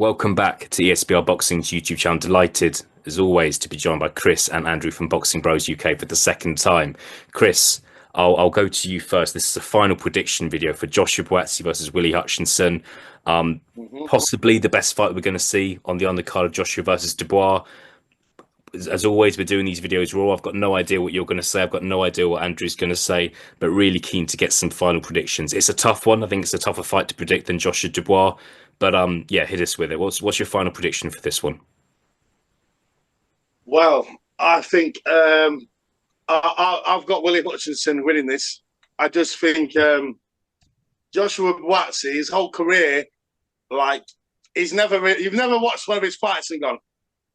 Welcome back to ESBR Boxing's YouTube channel. Delighted, as always, to be joined by Chris and Andrew from Boxing Bros UK for the second time. Chris, I'll go to you first. This is a final prediction video for Joshua Buatsi versus Willy Hutchinson. Possibly the best fight we're going to see on the undercard of Joshua versus Dubois. As always, we're doing these videos raw. I've got no idea what you're going to say. I've got no idea what Andrew's going to say, but really keen to get some final predictions. It's a tough one. I think it's a tougher fight to predict than Joshua Dubois. But yeah, hit us with it. What's your final prediction for this one? Well, I think I've got Willy Hutchinson winning this. I just think Joshua Buatsi, his whole career, like you've never watched one of his fights and gone,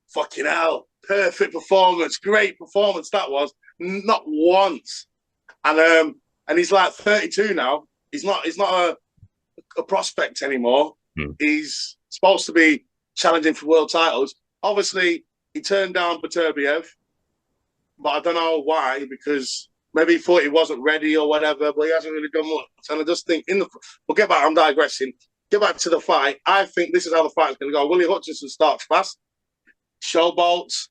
fucking hell, perfect performance, great performance that was. Not once. And he's like 32 now. He's not a prospect anymore. He's supposed to be challenging for world titles. Obviously, he turned down Beterbiev, but I don't know why, because maybe he thought he wasn't ready or whatever, but he hasn't really done much. And I just think, we'll get back, I'm digressing. Get back to the fight. I think this is how the fight is going to go. Willy Hutchinson starts fast, showboats.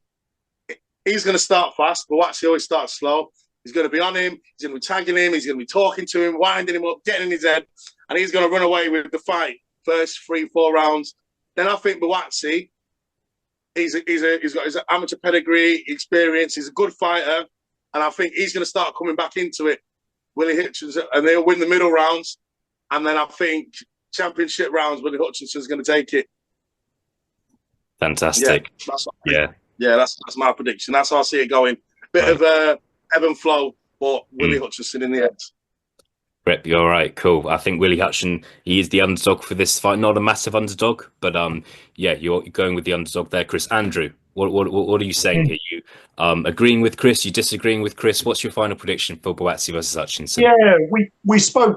He's going to start fast, but Buatsi always starts slow. He's going to be on him. He's going to be tagging him. He's going to be talking to him, winding him up, getting in his head, and he's going to run away with the fight. First 3-4 rounds. Then I think Buatsi, he's got his amateur pedigree, experience. He's a good fighter, and I think he's going to start coming back into it. Willy Hutchinson, and they'll win the middle rounds, and then I think championship rounds, Willy Hutchinson's going to take it. Fantastic. Yeah, that's my prediction. That's how I see it going. Bit of ebb and flow, but Willy Hutchinson in the end. Rep, you're all right. Cool. I think Willy Hutchinson, he is the underdog for this fight. Not a massive underdog, but yeah, you're going with the underdog there, Chris. Andrew, what are you saying? Are you agreeing with Chris? You disagreeing with Chris? What's your final prediction for Buatsi versus Hutchinson? Yeah, we spoke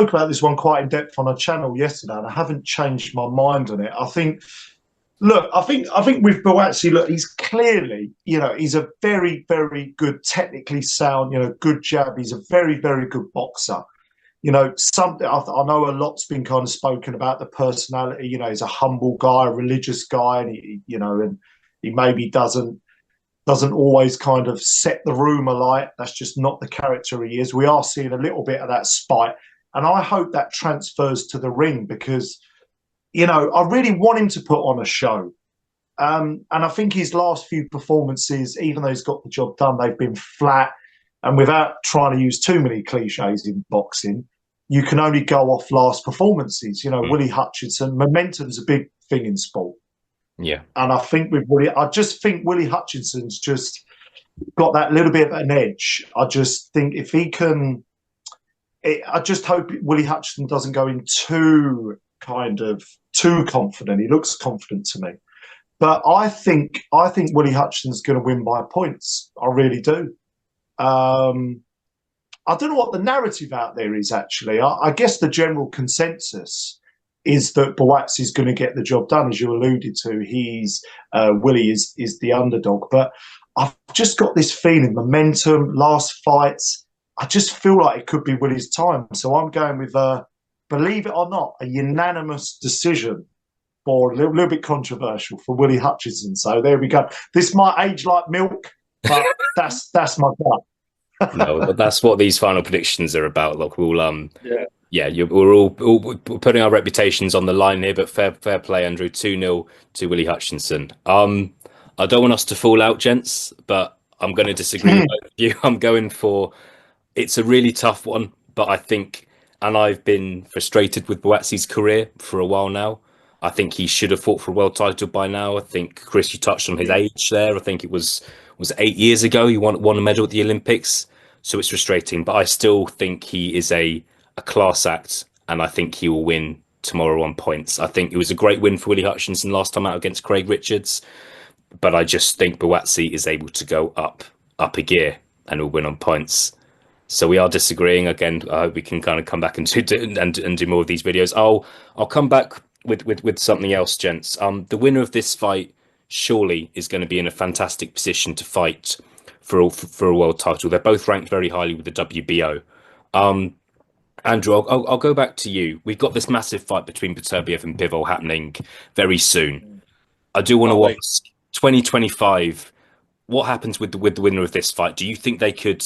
about this one quite in depth on our channel yesterday, and I haven't changed my mind on it. I think with Buatsi, look, he's clearly, he's a very, very good, technically sound, good jab. He's a very, very good boxer. Something I know a lot's been kind of spoken about the personality. He's a humble guy, a religious guy, and he maybe doesn't always kind of set the room alight. That's just not the character he is. We are seeing a little bit of that spite, and I hope that transfers to the ring because, I really want him to put on a show. And I think his last few performances, even though he's got the job done, they've been flat. And without trying to use too many cliches in boxing, you can only go off last performances. Willy Hutchinson, momentum's a big thing in sport. Yeah. And I just think Willy Hutchinson's just got that little bit of an edge. I just think if he can, I just hope Willy Hutchinson doesn't go in too confident. He looks confident to me. But I think Willy Hutchinson's going to win by points. I really do. I don't know what the narrative out there is, actually. I guess the general consensus is that Buatsi's going to get the job done, as you alluded to. Willy is the underdog. But I've just got this feeling, momentum, last fights, I just feel like it could be Willy's time. So I'm going with, believe it or not, a unanimous decision, or a little bit controversial, for Willy Hutchinson. So there we go. This might age like milk, but that's my gut. No, but that's what these final predictions are about. Look, we're all putting our reputations on the line here, but fair play, Andrew. 2-0 to Willy Hutchinson. I don't want us to fall out, gents, but I'm going to disagree with both of you. I'm going for, it's a really tough one, but I think, and I've been frustrated with Buatsi's career for a while now. I think he should have fought for a world title by now. I think, Chris, you touched on his age there. I think it was 8 years ago he won a medal at the Olympics. So it's frustrating, but I still think he is a class act, and I think he will win tomorrow on points. I think it was a great win for Willy Hutchinson last time out against Craig Richards, but I just think Buatsi is able to go up a gear and will win on points. So we are disagreeing again. I hope we can kind of come back and do more of these videos. I'll come back with something else, gents. The winner of this fight surely is going to be in a fantastic position to fight for a world title. They're both ranked very highly with the WBO. Andrew, I'll go back to you. We've got this massive fight between Beterbiev and Bivol happening very soon. I do want to ask, 2025, what happens with the winner of this fight? Do you think they could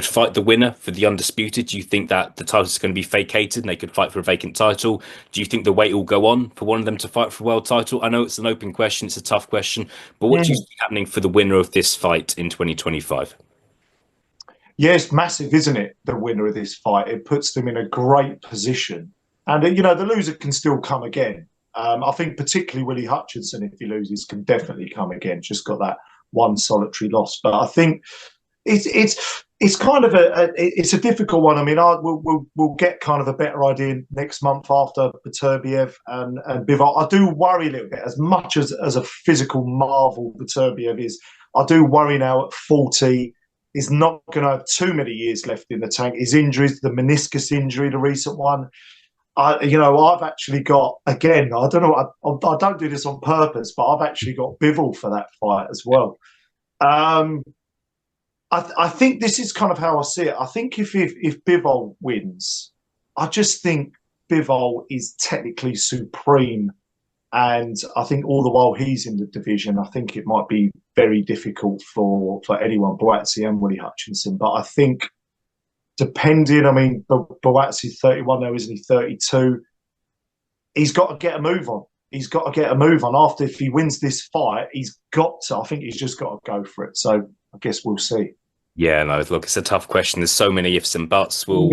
fight the winner for the undisputed? Do you think that the title is going to be vacated and they could fight for a vacant title? Do you think the wait will go on for one of them to fight for a world title? I know it's an open question, it's a tough question, but what do you see happening for the winner of this fight in 2025? Yeah, it's massive, isn't it? The winner of this fight, it puts them in a great position, and the loser can still come again. I think particularly Willy Hutchinson, if he loses, can definitely come again. Just got that one solitary loss, but I think it's kind of it's a difficult one. I mean, we'll get kind of a better idea next month after Beterbiev and Bivol. I do worry a little bit, as much as a physical marvel Beterbiev is. I do worry now at 40. He's not going to have too many years left in the tank. His injuries, the meniscus injury, the recent one. I've actually got, again, I don't know, I don't do this on purpose, but I've actually got Bivol for that fight as well. I think this is kind of how I see it. I think if Bivol wins, I just think Bivol is technically supreme. And I think all the while he's in the division, I think it might be very difficult for anyone, Buatsi and Willy Hutchinson. But I think depending, I mean, Buatsi's 31 now, isn't he? 32. He's got to get a move on. He's got to get a move on. After, if he wins this fight, he's got to, I think he's just got to go for it. So I guess we'll see. Yeah, no, look, it's a tough question. There's so many ifs and buts. Will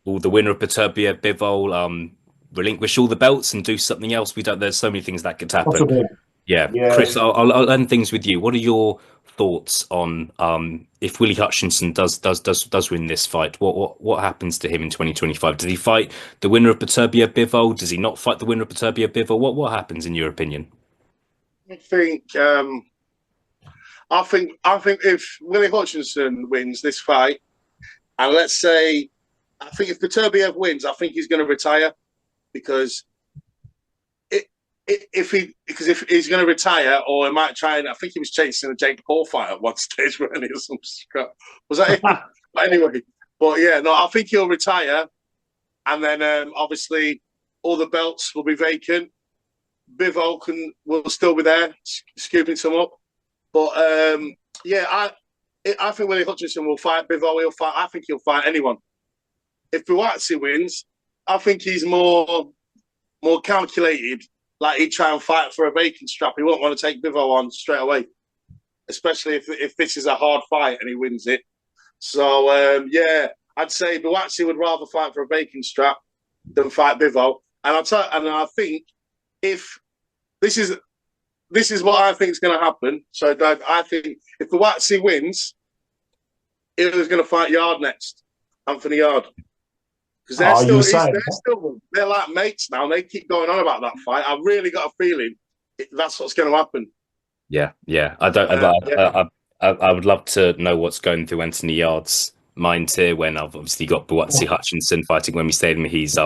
the winner of Beterbiev, Bivol, relinquish all the belts and do something else? There's so many things that could happen. Possibly. Yeah. Chris, I'll end things with you. What are your thoughts on if Willy Hutchinson does win this fight? What happens to him in 2025? Does he fight the winner of Beterbiev Bivol? Does he not fight the winner of Beterbiev Bivol? What happens in your opinion? I think if Willy Hutchinson wins this fight, and let's say, I think if Beterbiev wins, I think he's going to retire. Because if he's going to retire, or he might try, and I think he was chasing a Jake Paul fight at one stage, wasn't he, or some crap. Was that it? But anyway, but yeah, no, I think he'll retire, and then obviously all the belts will be vacant. Bivol will still be there, scooping some up. But yeah, I think Willy Hutchinson will fight Bivol. I think he'll fight anyone. If Buatsi wins, I think he's more calculated. Like, he'd try and fight for a vacant strap. He won't want to take Bivol on straight away, especially if this is a hard fight and he wins it. So yeah, I'd say Buatsi would rather fight for a vacant strap than fight Bivol. And I think if this is what I think is going to happen. So I think if Buatsi wins, he was going to fight Yard next, Anthony Yard. Because they're like mates now, and they keep going on about that fight. I've really got a feeling that's what's going to happen. Yeah. I would love to know what's going through Anthony Yard's mind here when I've obviously got Buatsi Hutchinson fighting Wembley Stadium. He's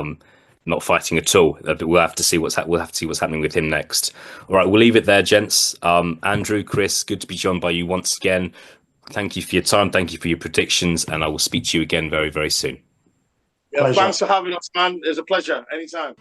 not fighting at all. We'll have to see what's happening with him next. All right, we'll leave it there, gents. Andrew, Chris, good to be joined by you once again. Thank you for your time. Thank you for your predictions, and I will speak to you again very, very soon. Yeah, thanks for having us, man. It was a pleasure. Anytime.